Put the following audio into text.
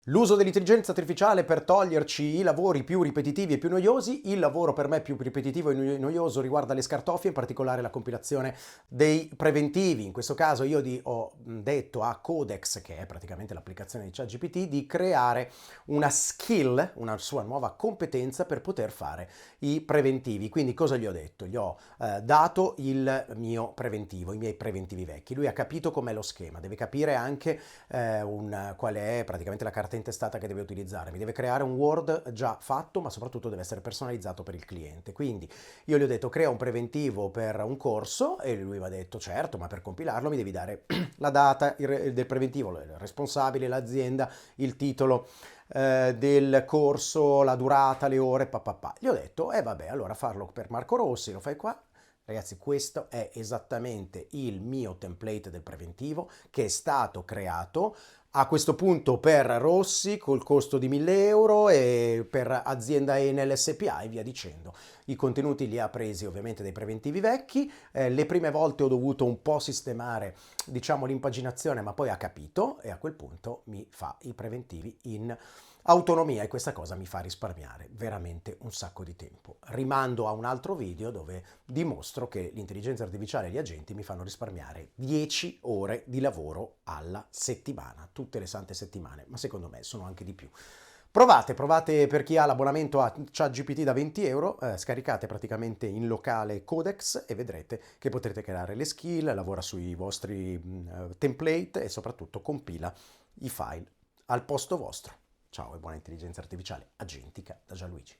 L'uso dell'intelligenza artificiale per toglierci i lavori più ripetitivi e più noiosi. Il lavoro per me più ripetitivo e noioso riguarda le scartoffie, in particolare la compilazione dei preventivi. In questo caso io ho detto a Codex, che è praticamente l'applicazione di ChatGPT, di creare una skill, una sua nuova competenza per poter fare i preventivi. Quindi cosa gli ho detto? Gli ho dato il mio preventivo, i miei preventivi vecchi. Lui ha capito com'è lo schema, deve capire anche qual è praticamente la carta intestata che deve utilizzare, mi deve creare un Word già fatto, ma soprattutto deve essere personalizzato per il cliente. Quindi io gli ho detto crea un preventivo per un corso e lui mi ha detto certo, ma per compilarlo mi devi dare la data del preventivo, il responsabile, l'azienda, il titolo del corso, la durata, le ore, papà. Gli ho detto, vabbè, allora farlo per Marco Rossi, lo fai qua. Ragazzi, questo è esattamente il mio template del preventivo che è stato creato a questo punto per Rossi col costo di 1000 euro e per azienda Enel SPA e via dicendo. I contenuti li ha presi ovviamente dai preventivi vecchi, le prime volte ho dovuto un po' sistemare diciamo l'impaginazione, ma poi ha capito e a quel punto mi fa i preventivi in autonomia e questa cosa mi fa risparmiare veramente un sacco di tempo. Rimando a un altro video dove dimostro che l'intelligenza artificiale e gli agenti mi fanno risparmiare 10 ore di lavoro alla settimana, tutte le sante settimane, ma secondo me sono anche di più. Provate per chi ha l'abbonamento a ChatGPT da 20 euro, scaricate praticamente in locale Codex e vedrete che potrete creare le skill, lavora sui vostri template e soprattutto compila i file al posto vostro. Ciao e buona intelligenza artificiale agentica da Gianluigi.